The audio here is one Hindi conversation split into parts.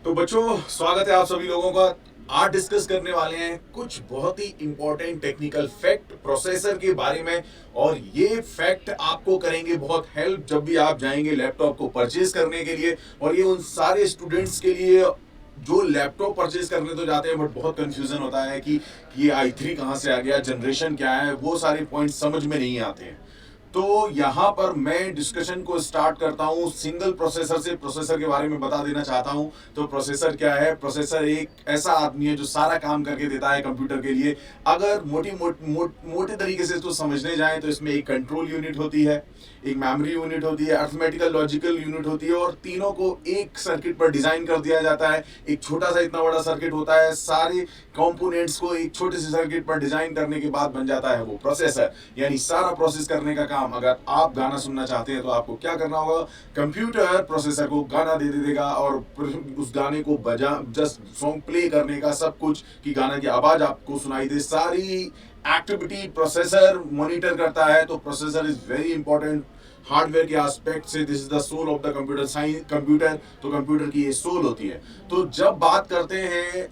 तो बच्चों, स्वागत है आप सभी लोगों का। आज डिस्कस करने वाले हैं कुछ बहुत ही इंपॉर्टेंट टेक्निकल फैक्ट प्रोसेसर के बारे में। और ये फैक्ट आपको करेंगे बहुत हेल्प जब भी आप जाएंगे लैपटॉप को परचेज करने के लिए। और ये उन सारे स्टूडेंट्स के लिए जो लैपटॉप परचेज करने तो जाते हैं बट बहुत कंफ्यूजन होता है कि ये i3 कहाँ से आ गया, जनरेशन क्या है, वो सारे पॉइंट्स समझ में नहीं आते हैं। तो यहां पर मैं डिस्कशन को स्टार्ट करता हूं सिंगल प्रोसेसर से। प्रोसेसर के बारे में बता देना चाहता हूं। तो प्रोसेसर क्या है? प्रोसेसर एक ऐसा आदमी है जो सारा काम करके देता है कंप्यूटर के लिए। अगर मोटे तरीके से तो समझने जाएं तो इसमें एक कंट्रोल यूनिट होती है, एक मेमोरी यूनिट होती है, अर्थमेटिकल लॉजिकल यूनिट होती है, और तीनों को एक सर्किट पर डिजाइन कर दिया जाता है। एक छोटा सा इतना बड़ा सर्किट होता है, सारे कंपोनेंट्स को एक छोटे से सर्किट पर डिजाइन करने के बाद बन जाता है वो प्रोसेसर। यानी सारा प्रोसेस करने का काम। अगर आप गाना सुनना चाहते हैं तो आपको क्या करना होगा? कंप्यूटर प्रोसेसर को गाना दे देगा और उस गाने को बजा जस्ट सॉन्ग प्ले करने का सब कुछ कि गाना की आवाज आपको सुनाई दे, सारी एक्टिविटी प्रोसेसर मॉनिटर करता है। तो processor is very important hardware के एस्पेक्ट से। This is the soul of the computer science. Computer तो कंप्यूटर की ये सोल होती है। तो जब बात करते हैं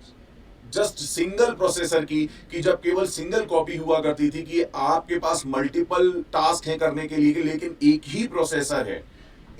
जस्ट सिंगल प्रोसेसर की, कि जब केवल सिंगल कॉपी हुआ करती थी कि आपके पास मल्टीपल टास्क हैं करने के लिए लेकिन एक ही प्रोसेसर है,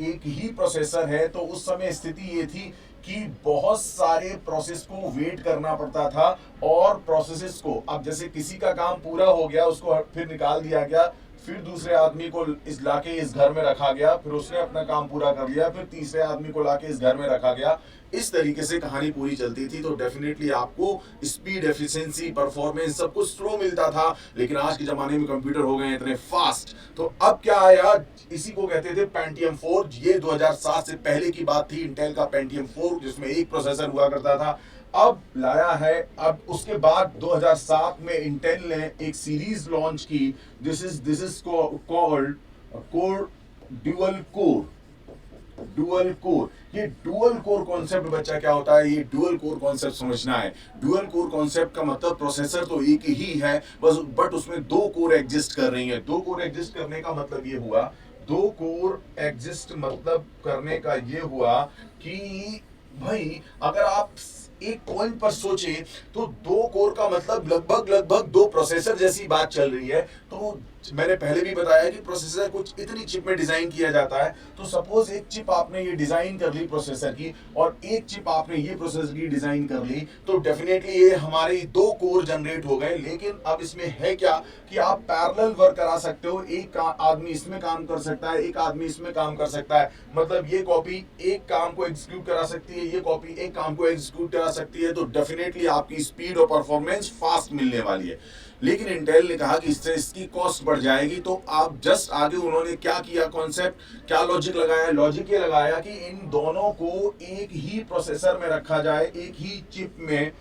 एक ही प्रोसेसर है, तो उस समय स्थिति ये थी कि बहुत सारे प्रोसेस को वेट करना पड़ता था। और प्रोसेसेस को अब जैसे किसी का काम पूरा हो गया, उसको फिर निकाल दिया गया, फिर दूसरे आदमी को इस लाके इस घर में रखा गया, फिर उसने अपना काम पूरा कर लिया, फिर तीसरे आदमी को लाके इस घर में रखा गया। इस तरीके से कहानी पूरी चलती थी। तो डेफिनेटली आपको स्पीड, एफिशिएंसी, परफॉर्मेंस सब कुछ स्लो मिलता था। लेकिन आज के जमाने में कंप्यूटर हो गए हैं इतने फास्ट। तो अब क्या आया? इसी को कहते थे पेंटियम 4। ये 2007 से पहले की बात थी। इंटेल का पेंटियम 4 जिसमें एक प्रोसेसर हुआ करता था, अब लाया है। अब उसके बाद 2007 में इंटेल ने एक सीरीज लॉन्च की। This is called core dual core. Dual core, ये डुअल कोर कॉन्सेप्ट बच्चा क्या होता है? ये डुअल कोर कॉन्सेप्ट समझना है। डुअल कोर कॉन्सेप्ट का मतलब प्रोसेसर तो एक ही है बस, बट उसमें दो कोर एग्जिस्ट कर रही है। दो कोर एग्जिस्ट करने का मतलब ये हुआ, दो कोर एग्जिस्ट मतलब करने का ये हुआ कि भाई अगर आप एक पॉइंट पर सोचे तो दो कोर का मतलब लगभग लगभग दो प्रोसेसर जैसी बात चल रही है। तो मैंने पहले भी बताया कि प्रोसेसर कुछ इतनी चिप में डिजाइन किया जाता है। तो सपोज एक चिप आपने ये डिजाइन कर ली प्रोसेसर की, और एक चिप आपने ये प्रोसेसर की डिजाइन कर ली, तो डेफिनेटली ये हमारे दो कोर जनरेट हो गए। लेकिन अब इसमें है क्या कि आप पैरेलल वर्क करा सकते हो। एक आदमी इसमें काम कर सकता है, एक आदमी इसमें काम कर सकता है। मतलब ये कॉपी एक काम को एग्जीक्यूट करा सकती है, ये कॉपी एक काम को एग्जीक्यूट करा सकती है। तो डेफिनेटली आपकी स्पीड और परफॉर्मेंस फास्ट मिलने वाली है। लेकिन इंटेल ने कहा कि इससे इसकी कॉस्ट बढ़ जाएगी। तो आप जस्ट आगे उन्होंने क्या किया, कॉन्सेप्ट क्या लॉजिक लगाया? लॉजिक ये लगाया कि इन दोनों को एक ही प्रोसेसर में रखा जाए, एक ही चिप में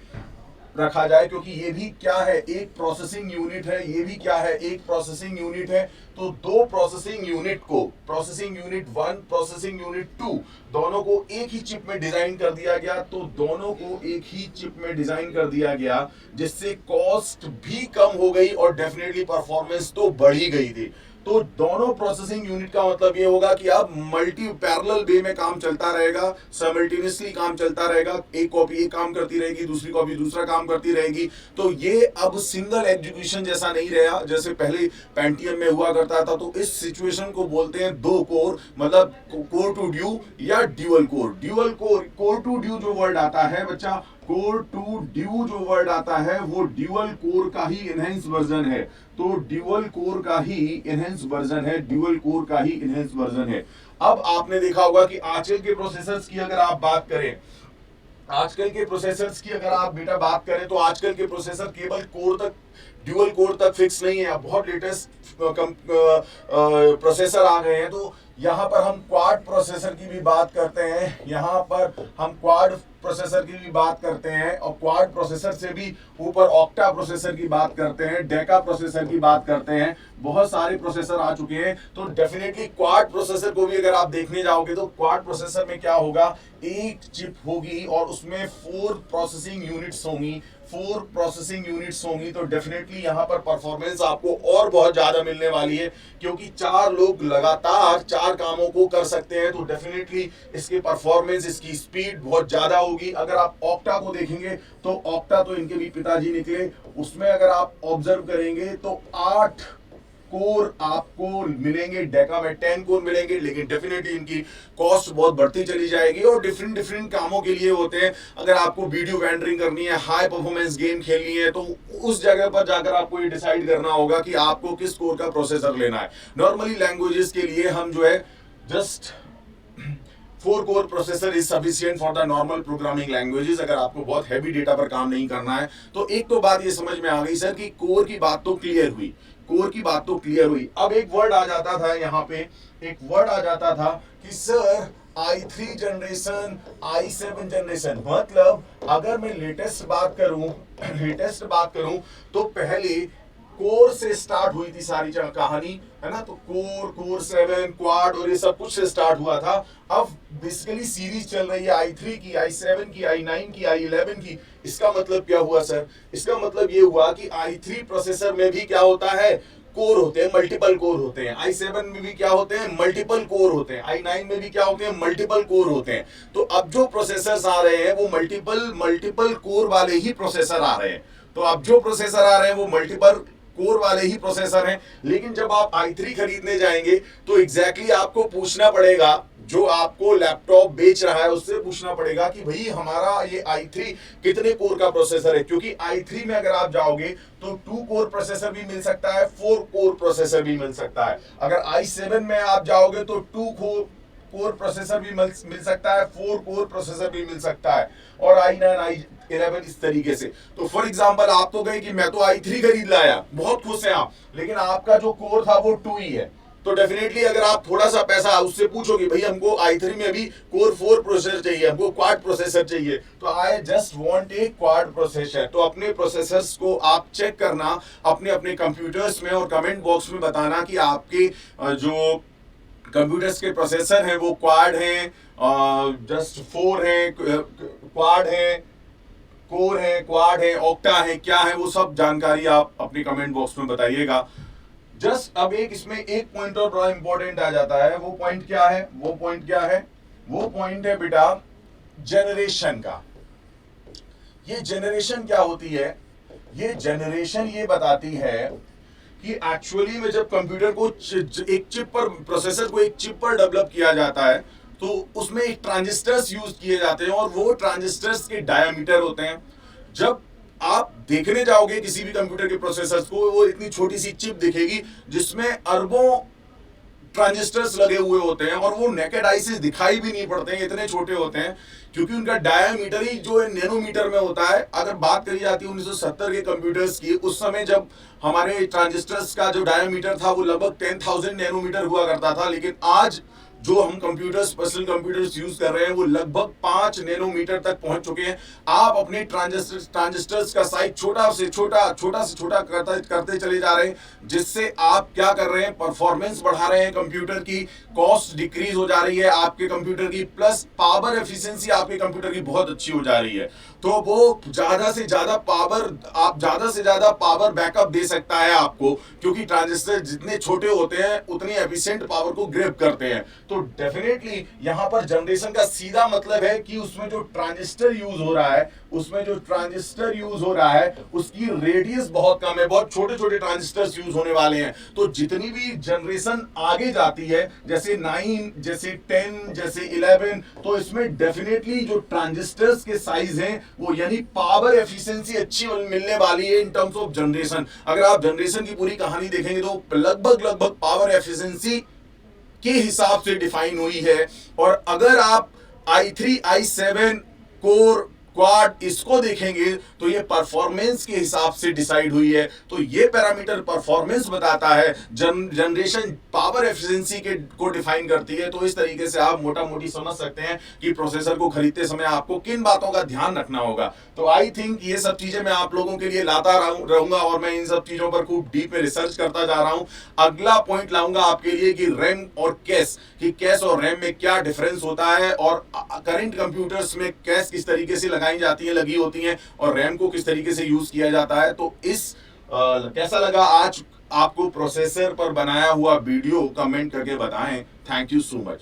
रखा जाए, क्योंकि ये भी क्या है? एक प्रोसेसिंग यूनिट है। ये भी क्या है? एक प्रोसेसिंग यूनिट है। तो दो प्रोसेसिंग यूनिट को, प्रोसेसिंग यूनिट 1, प्रोसेसिंग यूनिट 2, दोनों को एक ही चिप में डिजाइन कर दिया गया। तो दोनों को एक ही चिप में डिजाइन कर दिया गया, जिससे कॉस्ट भी कम हो गई और डेफिनेटली परफॉर्मेंस तो बढ़ ही गई थी। तो दोनों प्रोसेसिंग यूनिट का मतलब ये होगा कि अब मल्टी पैरेलल वे में काम चलता रहेगा, साइमल्टेनियसली काम चलता रहेगा। एक कॉपी एक काम करती रहेगी, दूसरी कॉपी दूसरा काम करती रहेगी। तो ये अब सिंगल एग्जीक्यूशन जैसा नहीं रहा जैसे पहले पेंटियम में हुआ करता था। तो इस सिचुएशन को बोलते हैं दो कोर, मतलब कोर टू ड्यू या dual core. Dual core, core two duo जो वर्ड आता है बच्चा, कोर टू ड्यू जो वर्ड आता है वो ड्यूअल कोर का ही इनहेंस वर्जन है। तो ड्यूअल कोर का ही इनहेंस वर्जन है, ड्यूअल कोर का ही इनहेंस वर्जन है। अब आपने देखा होगा कि आजकल के प्रोसेसर्स की अगर आप बात करें, आजकल के प्रोसेसर्स की अगर आप बेटा बात करें, तो आजकल के प्रोसेसर केवल कोर तक, ड्यूअल कोर तक फिक्स नहीं है। अब बहुत लेटेस्ट प्रोसेसर आ गए हैं। तो यहाँ पर हम क्वाड प्रोसेसर की भी बात करते हैं, यहाँ पर हम क्वाड प्रोसेसर की भी बात करते हैं, और क्वाड प्रोसेसर से भी ऊपर ऑक्टा प्रोसेसर की बात करते हैं, डेका प्रोसेसर की बात करते हैं। बहुत सारे प्रोसेसर आ चुके हैं। तो डेफिनेटली क्वाड प्रोसेसर को भी अगर आप देखने जाओगे तो क्वाड प्रोसेसर में क्या होगा, एक चिप होगी और उसमें 4 प्रोसेसिंग यूनिट्स होंगी। 4 प्रोसेसिंग यूनिट्स होंगी। तो डेफिनेटली डेफिनेटली यहाँ पर परफॉर्मेंस आपको और बहुत ज्यादा मिलने वाली है, क्योंकि 4 लोग लगातार 4 कामों को कर सकते हैं, तो डेफिनेटली इसके परफॉर्मेंस, इसकी स्पीड बहुत ज्यादा होगी। अगर आप ऑक्टा को देखेंगे तो ऑक्टा तो इनके भी पिताजी निकले, उसमें अगर आप ऑब्जर्व करेंगे तो 8 कोर आपको मिलेंगे, डेका में 10 कोर मिलेंगे, लेकिन डेफिनेटली इनकी कॉस्ट बहुत बढ़ती चली जाएगी और डिफरेंट डिफरेंट कामों के लिए होते हैं। अगर आपको वीडियो वेंडरिंग करनी है, हाई परफॉर्मेंस गेम खेलनी है, तो उस जगह पर जाकर आपको ये डिसाइड करना होगा कि आपको किस कोर का प्रोसेसर लेना है। नॉर्मली लैंग्वेजेस के लिए हम जो है just 4 core processor is sufficient for the normal programming languages, अगर आपको बहुत हैवी डेटा पर काम नहीं करना है। तो एक तो बात ये समझ में आ गई सर कि कोर की बात तो क्लियर हुई, कोर की बात तो क्लियर हुई। अब एक वर्ड आ जाता था यहाँ पे, एक वर्ड आ जाता था कि sir i3 generation, i7 generation, मतलब अगर मैं लेटेस्ट बात करूं तो पहले कोर से स्टार्ट हुई थी सारी कहानी, है ना। तो कोर 7 क्वाड और ये सब कुछ से स्टार्ट हुआ था। अब बेसिकली सीरीज चल रही है i3 की, i7 की, i9 की, i11 की। इसका मतलब क्या हुआ सर? इसका मतलब ये हुआ कि i3 प्रोसेसर में भी क्या होता है, कोर होते हैं, मल्टीपल कोर होते हैं। i7 में भी क्या होते हैं, मल्टीपल कोर होते हैं। i9 में भी क्या होते हैं, मल्टीपल कोर होते हैं। तो अब जो प्रोसेसर्स आ रहे हैं वो मल्टीपल कोर वाले ही प्रोसेसर आ रहे हैं। तो अब जो प्रोसेसर आ रहे हैं वो मल्टीपल कोर वाले ही प्रोसेसर हैं। लेकिन जब आप i3 खरीदने जाएंगे तो एग्जैक्टली आपको पूछना पड़ेगा, जो आपको लैपटॉप बेच रहा है उससे पूछना पड़ेगा कि भाई हमारा ये i3 कितने कोर का प्रोसेसर है, क्योंकि i3 में अगर आप जाओगे तो 2 कोर प्रोसेसर भी मिल सकता है, 4 कोर प्रोसेसर भी मिल सकता है। अगर i7 में आप जाओगे तो 2 कोर प्रोसेसर भी मिल सकता है, 4 कोर प्रोसेसर भी मिल सकता है, और i9 i11 इस तरीके से। तो फॉर एग्जांपल आप तो गए कि मैं तो i3 खरीद लाया, बहुत खुश हैं आप, लेकिन आपका जो कोर था वो 2 ही है। तो डेफिनेटली अगर आप थोड़ा सा पैसा उससे पूछोगे, भाई हमको i3 में भी कोर 4 प्रोसेसर चाहिए, हमको क्वाड प्रोसेसर चाहिए, तो I just want a quad processor. तो अपने प्रोसेसर्स को आप चेक करना अपने अपने कंप्यूटर्स में और कमेंट बॉक्स में बताना कि आपके जो कंप्यूटर्स के प्रोसेसर हैं वो क्वाड हैं, जस्ट 4 हैं, क्वाड हैं, कोर है, क्वाड है, ऑक्टा है, क्या है, वो सब जानकारी आप अपने कमेंट बॉक्स में बताइएगा। जस्ट अब इसमें एक पॉइंट और बड़ा इंपॉर्टेंट आ जाता है। वो पॉइंट क्या है? वो पॉइंट है बेटा जनरेशन का। ये जनरेशन क्या होती है? ये जनरेशन ये बताती है कि एक्चुअली में जब कंप्यूटर को एक चिप पर, प्रोसेसर को एक चिप पर डेवलप किया जाता है तो उसमें एक ट्रांजिस्टर्स यूज किए जाते हैं और वो ट्रांजिस्टर्स के डायमीटर होते हैं। जब आप देखने जाओगे किसी भी कंप्यूटर के प्रोसेसर्स को, वो इतनी छोटी सी चिप दिखेगी जिसमें अरबों ट्रांजिस्टर्स लगे हुए होते हैं और वो नेकेड आई से दिखाई भी नहीं पड़ते हैं, इतने छोटे होते हैं, क्योंकि उनका डायमीटर ही जो है नैनोमीटर में होता है। अगर बात करी जाती है 1970 के कंप्यूटर्स की, उस समय जब हमारे ट्रांजिस्टर्स का जो डायमीटर था वो लगभग 10,000 नैनोमीटर हुआ करता था, लेकिन आज जो हम कंप्यूटर्स, पर्सनल कंप्यूटर्स यूज कर रहे हैं वो लगभग 5 नैनोमीटर तक पहुंच चुके हैं। आप अपने ट्रांजिस्टर्स का साइज छोटा से छोटा करते चले जा रहे हैं, जिससे आप क्या कर रहे हैं, परफॉर्मेंस बढ़ा रहे हैं कंप्यूटर की, कॉस्ट डिक्रीज हो जा रही है आपके कंप्यूटर की, प्लस पावर एफिशिएंसी आपके कंप्यूटर की बहुत अच्छी हो जा रही है। तो वो ज्यादा से ज्यादा पावर बैकअप दे सकता है आपको, क्योंकि ट्रांजिस्टर जितने छोटे होते हैं उतनी एफिशिएंट पावर को ग्रैब करते हैं। तो डेफिनेटली यहां पर जनरेशन का सीधा मतलब है कि उसमें जो ट्रांजिस्टर यूज हो रहा है उसकी रेडियस बहुत कम है, बहुत छोटे छोटे ट्रांजिस्टर्स यूज होने वाले हैं। तो जितनी भी जनरेशन आगे जाती है, जैसे 9, जैसे 10, जैसे 11, तो इसमें डेफिनेटली जो ट्रांजिस्टर्स के साइज हैं वो, यानी पावर एफिशिएंसी अच्छी मिलने वाली है इन टर्म्स ऑफ जनरेशन। अगर आप जनरेशन की पूरी कहानी देखेंगे तो लगभग पावर एफिशिएंसी के हिसाब से डिफाइन हुई है। और अगर आप i3, i7 कोर, क्वाड इसको देखेंगे तो ये परफॉर्मेंस के हिसाब से डिसाइड हुई है। तो ये पैरामीटर परफॉर्मेंस बताता है, जनरेशन पावर एफिशिएंसी को डिफाइन करती है। तो इस तरीके से आप मोटा मोटी समझ सकते हैं कि प्रोसेसर को खरीदते समय आपको किन बातों का ध्यान रखना होगा। तो आई थिंक ये सब चीजें मैं आप लोगों के लिए लाता रहूंगा और मैं इन सब चीजों पर खूब डीप में रिसर्च करता जा रहा हूं। अगला पॉइंट लाऊंगा आपके लिए कि रैम और कैश, कि कैश और रैम में क्या डिफरेंस होता है, और करंट कंप्यूटर्स में कैश किस तरीके से लगी होती हैं और रैम को किस तरीके से यूज किया जाता है। तो इस कैसा लगा आज आपको प्रोसेसर पर बनाया हुआ वीडियो, कमेंट करके बताएं। Thank you so much.